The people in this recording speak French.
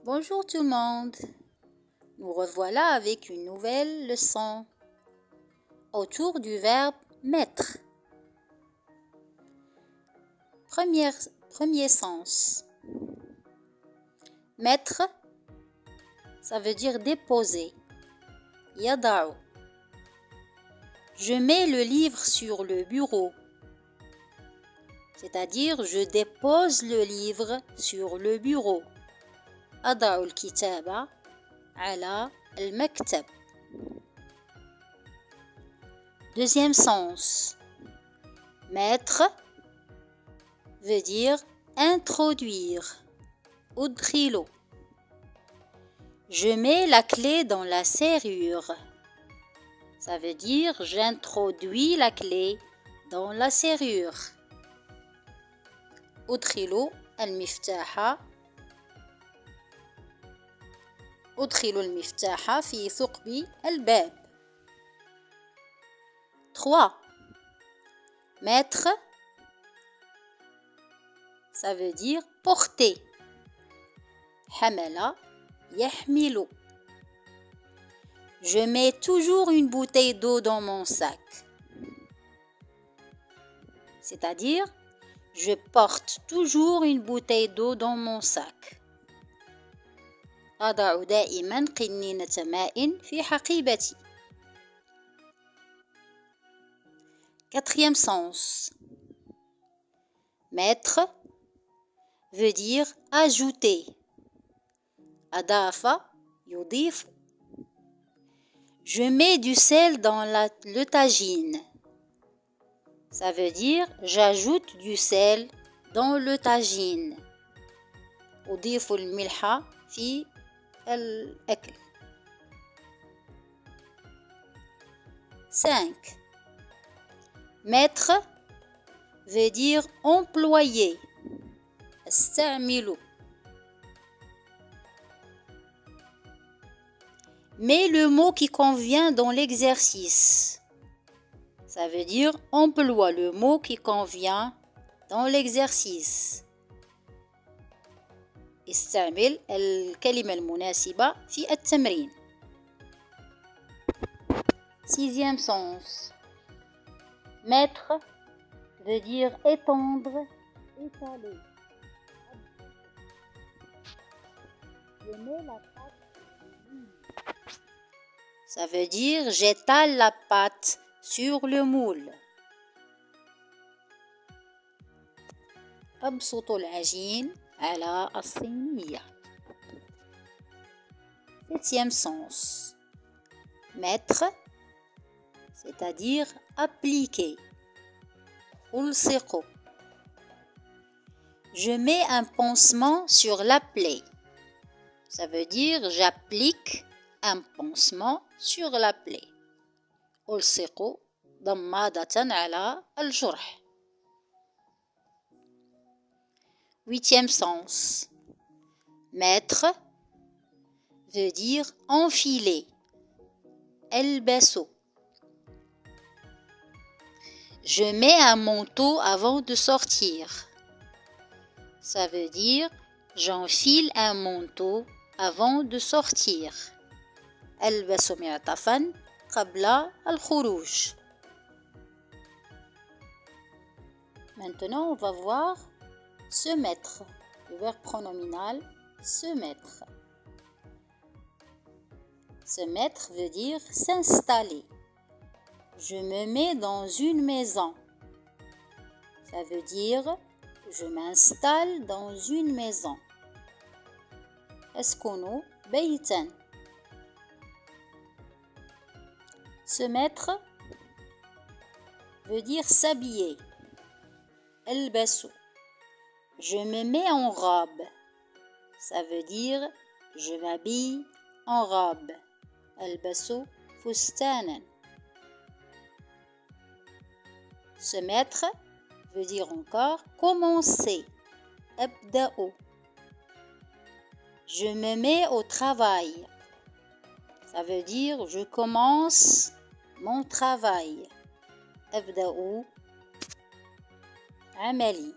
Bonjour tout le monde, nous revoilà avec une nouvelle leçon autour du verbe mettre. Premier sens. Mettre, ça veut dire déposer. Yada'u. Je mets le livre sur le bureau. C'est-à-dire je dépose le livre sur le bureau. أضع الكتاب على المكتب. Deuxième sens. Mettre veut dire introduire. أدخل. Je mets la clé dans la serrure. Ça veut dire j'introduis la clé dans la serrure. أدخل المفتاح في ثقب الباب. 3. Mettre, ça veut dire porter. حمل يحمل. Je mets toujours une bouteille d'eau dans mon sac. C'est-à-dire, je porte toujours une bouteille d'eau dans mon sac. أضع دائما قنينة ماء في حقيبتي. Quatrième sens. Mettre veut dire ajouter. أضاف يضيف. Je mets du sel dans le tagine. Ça veut dire j'ajoute du sel dans le tagine. أضيف الملح في الأكل. 5. Mettre veut dire employer. استعمل. Mets le mot qui convient dans l'exercice. Ça veut dire emploie le mot qui convient dans l'exercice. استعمل الكلمة المناسبة في التمرين. Sixième sens. Mettre veut dire étendre, étaler. Je mets la pâte. Ça veut dire j'étale la pâte sur le moule. أبسط العجين على الصينية. Septième sens. Mettre, c'est-à-dire appliquer. ألصق. Je mets un pansement sur la plaie. Ça veut dire j'applique un pansement sur la plaie. ألصق ضمادة على الجرح. Huitième sens. Mettre veut dire enfiler. ألبس. Je mets un manteau avant de sortir. Ça veut dire j'enfile un manteau avant de sortir. ألبس معطفا قبل الخروج. Maintenant, on va voir se mettre. Le verbe pronominal se mettre. Se mettre veut dire s'installer. Je me mets dans une maison. Ça veut dire je m'installe dans une maison. أسكن بيتا. Se mettre veut dire s'habiller. ألبس. Je me mets en robe. Ça veut dire je m'habille en robe. ألبس فستانا. Se mettre veut dire encore commencer. أبدأ. Je me mets au travail. Ça veut dire je commence mon travail. أبدأ عملي.